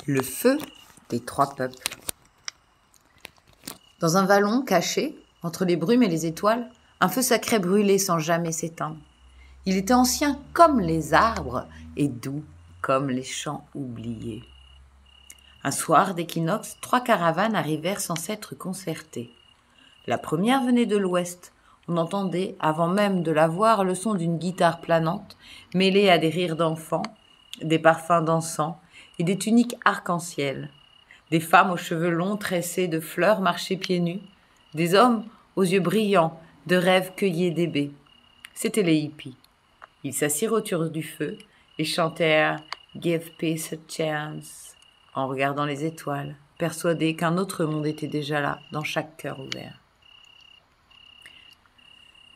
Le feu des trois peuples. Dans un vallon caché, entre les brumes et les étoiles, un feu sacré brûlait sans jamais s'éteindre. Il était ancien comme les arbres et doux comme les champs oubliés. Un soir d'équinoxe, 3 caravanes arrivèrent sans s'être concertées. La première venait de l'ouest. On entendait, avant même de la voir, le son d'une guitare planante, mêlée à des rires d'enfants, des parfums d'encens et des tuniques arc-en-ciel. Des femmes aux cheveux longs tressés de fleurs marchaient pieds nus, des hommes aux yeux brillants de rêves cueillis d'ébés. C'étaient les hippies. Ils s'assirent autour du feu et chantèrent « Give peace a chance » en regardant les étoiles, persuadés qu'un autre monde était déjà là, dans chaque cœur ouvert.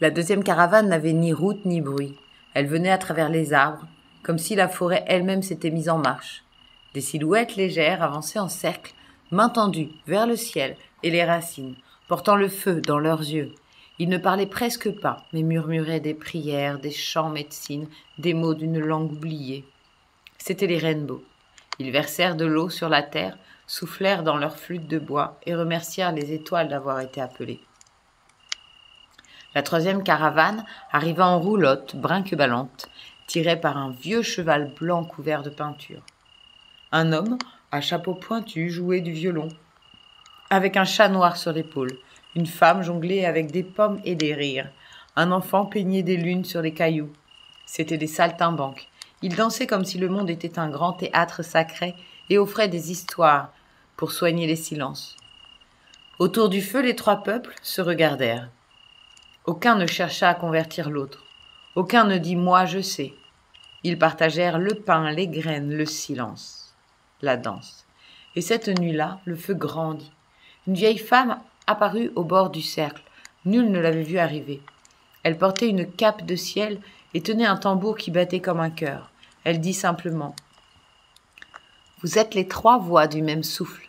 La deuxième caravane n'avait ni route ni bruit. Elle venait à travers les arbres, comme si la forêt elle-même s'était mise en marche. Des silhouettes légères avançaient en cercle, main tendue vers le ciel et les racines, portant le feu dans leurs yeux. Ils ne parlaient presque pas, mais murmuraient des prières, des chants médecines, des mots d'une langue oubliée. C'étaient les rainbows. Ils versèrent de l'eau sur la terre, soufflèrent dans leurs flûtes de bois et remercièrent les étoiles d'avoir été appelées. La troisième caravane arriva en roulotte, brinque-ballante, tirée par un vieux cheval blanc couvert de peinture. Un homme, à chapeau pointu, jouait du violon, avec un chat noir sur l'épaule. Une femme jonglait avec des pommes et des rires. Un enfant peignait des lunes sur les cailloux. C'étaient des saltimbanques. Ils dansaient comme si le monde était un grand théâtre sacré et offraient des histoires pour soigner les silences. Autour du feu, les trois peuples se regardèrent. Aucun ne chercha à convertir l'autre. Aucun ne dit « moi je sais ». Ils partagèrent le pain, les graines, le silence, la danse. Et cette nuit-là, le feu grandit. Une vieille femme apparut au bord du cercle. Nul ne l'avait vue arriver. Elle portait une cape de ciel et tenait un tambour qui battait comme un cœur. Elle dit simplement « Vous êtes les trois voix du même souffle,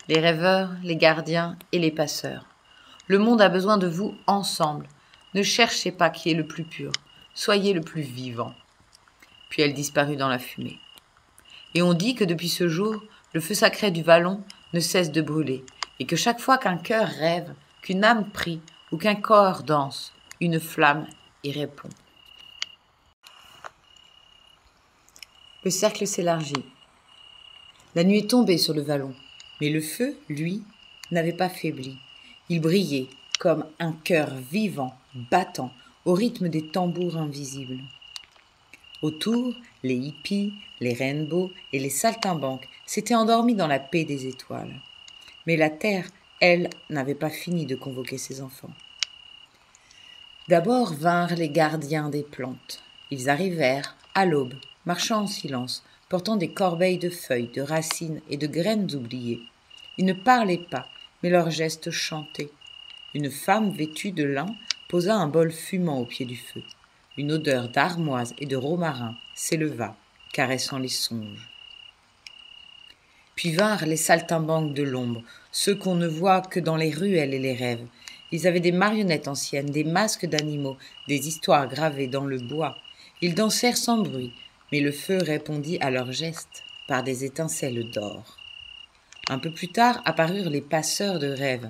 les rêveurs, les gardiens et les passeurs. Le monde a besoin de vous ensemble. Ne cherchez pas qui est le plus pur, soyez le plus vivant. » Puis elle disparut dans la fumée. Et on dit que depuis ce jour, le feu sacré du vallon ne cesse de brûler, et que chaque fois qu'un cœur rêve, qu'une âme prie ou qu'un corps danse, une flamme y répond. Le cercle s'élargit. La nuit est tombée sur le vallon, mais le feu, lui, n'avait pas faibli. Il brillait comme un cœur vivant, battant, au rythme des tambours invisibles. Autour, les hippies, les rainbows et les saltimbanques s'étaient endormis dans la paix des étoiles. Mais la terre, elle, n'avait pas fini de convoquer ses enfants. D'abord vinrent les gardiens des plantes. Ils arrivèrent, à l'aube, marchant en silence, portant des corbeilles de feuilles, de racines et de graines oubliées. Ils ne parlaient pas, mais leurs gestes chantaient. Une femme vêtue de lin posa un bol fumant au pied du feu. Une odeur d'armoise et de romarin s'éleva, caressant les songes. Puis vinrent les saltimbanques de l'ombre, ceux qu'on ne voit que dans les ruelles et les rêves. Ils avaient des marionnettes anciennes, des masques d'animaux, des histoires gravées dans le bois. Ils dansèrent sans bruit, mais le feu répondit à leurs gestes par des étincelles d'or. Un peu plus tard apparurent les passeurs de rêves.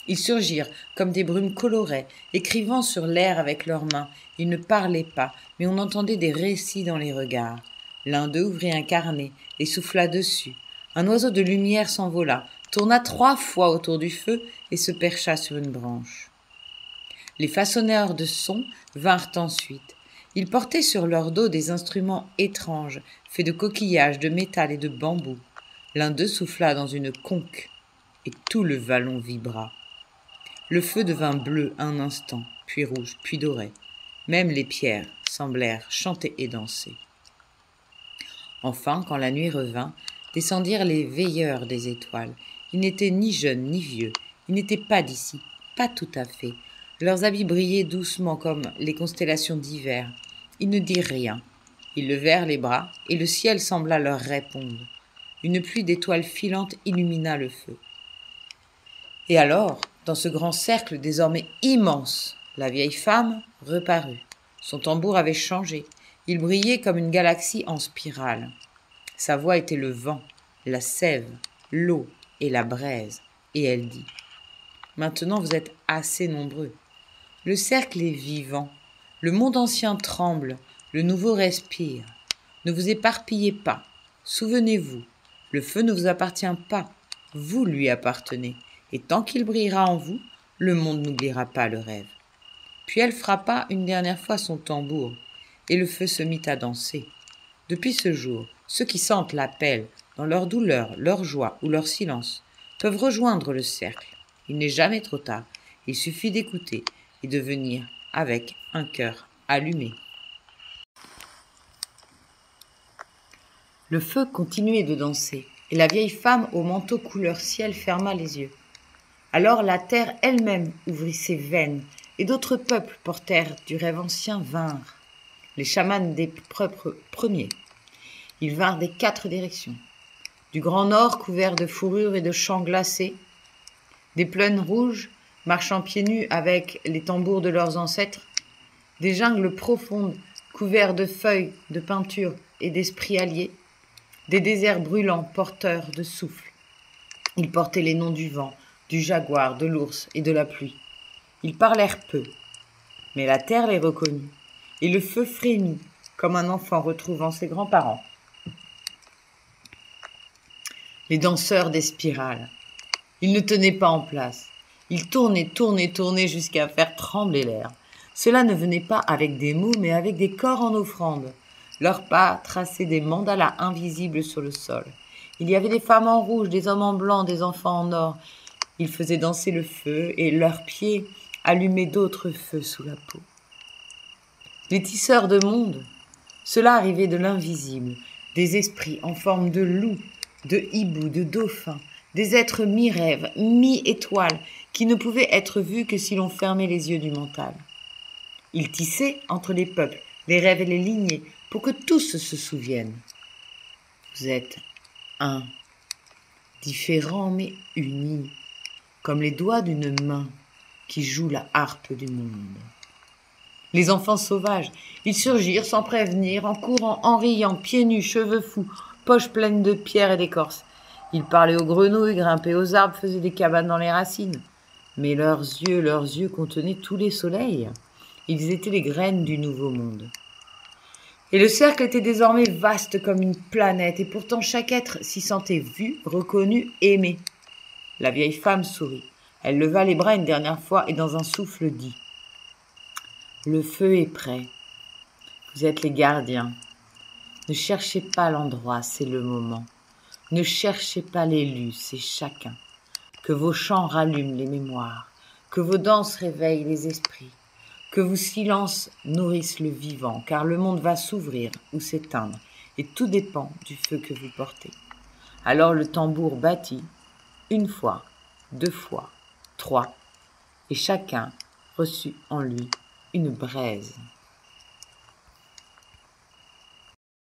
Ils surgirent comme des brumes colorées, écrivant sur l'air avec leurs mains. Ils ne parlaient pas, mais on entendait des récits dans les regards. L'un d'eux ouvrit un carnet et souffla dessus. Un oiseau de lumière s'envola, tourna 3 fois autour du feu et se percha sur une branche. Les façonneurs de sons vinrent ensuite. Ils portaient sur leur dos des instruments étranges, faits de coquillages, de métal et de bambou. L'un d'eux souffla dans une conque, et tout le vallon vibra. Le feu devint bleu un instant, puis rouge, puis doré. Même les pierres semblèrent chanter et danser. Enfin, quand la nuit revint, descendirent les veilleurs des étoiles. Ils n'étaient ni jeunes ni vieux, ils n'étaient pas d'ici, pas tout à fait. Leurs habits brillaient doucement comme les constellations d'hiver. Ils ne dirent rien. Ils levèrent les bras, et le ciel sembla leur répondre. Une pluie d'étoiles filantes illumina le feu. Et alors, dans ce grand cercle désormais immense, la vieille femme reparut. Son tambour avait changé. Il brillait comme une galaxie en spirale. Sa voix était le vent, la sève, l'eau et la braise, et elle dit « Maintenant vous êtes assez nombreux. Le cercle est vivant, le monde ancien tremble, le nouveau respire. Ne vous éparpillez pas, souvenez-vous, le feu ne vous appartient pas, vous lui appartenez, et tant qu'il brillera en vous, le monde n'oubliera pas le rêve. » Puis elle frappa une dernière fois son tambour, et le feu se mit à danser. Depuis ce jour, ceux qui sentent l'appel, dans leur douleur, leur joie ou leur silence, peuvent rejoindre le cercle. Il n'est jamais trop tard, il suffit d'écouter et de venir avec un cœur allumé. Le feu continuait de danser, et la vieille femme au manteau couleur ciel ferma les yeux. Alors la terre elle-même ouvrit ses veines, et d'autres peuples porteurs du rêve ancien vinrent. Les chamans des peuples premiers. Ils vinrent des 4 directions. Du grand nord couvert de fourrures et de champs glacés, des plaines rouges marchant pieds nus avec les tambours de leurs ancêtres, des jungles profondes couverts de feuilles, de peintures et d'esprits alliés, des déserts brûlants porteurs de souffle. Ils portaient les noms du vent, du jaguar, de l'ours et de la pluie. Ils parlèrent peu, mais la terre les reconnut, et le feu frémit comme un enfant retrouvant ses grands-parents. Les danseurs des spirales. Ils ne tenaient pas en place. Ils tournaient jusqu'à faire trembler l'air. Cela ne venait pas avec des mots, mais avec des corps en offrande. Leurs pas traçaient des mandalas invisibles sur le sol. Il y avait des femmes en rouge, des hommes en blanc, des enfants en or. Ils faisaient danser le feu, et leurs pieds allumaient d'autres feux sous la peau. Les tisseurs de monde, cela arrivait de l'invisible, des esprits en forme de loup, de hibou, de dauphin, des êtres mi-rêve, mi-étoile, qui ne pouvaient être vus que si l'on fermait les yeux du mental. Ils tissaient entre les peuples, les rêves et les lignées, pour que tous se souviennent. Vous êtes un, différents mais unis, comme les doigts d'une main qui joue la harpe du monde. Les enfants sauvages, ils surgirent sans prévenir, en courant, en riant, pieds nus, cheveux fous, poches pleines de pierres et d'écorce. Ils parlaient aux grenouilles, grimpaient aux arbres, faisaient des cabanes dans les racines. Mais leurs yeux contenaient tous les soleils. Ils étaient les graines du nouveau monde. Et le cercle était désormais vaste comme une planète, et pourtant chaque être s'y sentait vu, reconnu, aimé. La vieille femme sourit. Elle leva les bras une dernière fois et dans un souffle dit « Le feu est prêt. Vous êtes les gardiens. Ne cherchez pas l'endroit, c'est le moment. Ne cherchez pas l'élu, c'est chacun. Que vos chants rallument les mémoires, que vos danses réveillent les esprits, que vos silences nourrissent le vivant, car le monde va s'ouvrir ou s'éteindre, et tout dépend du feu que vous portez. » Alors le tambour battit, 1 fois, 2 fois, 3, et chacun reçut en lui une braise.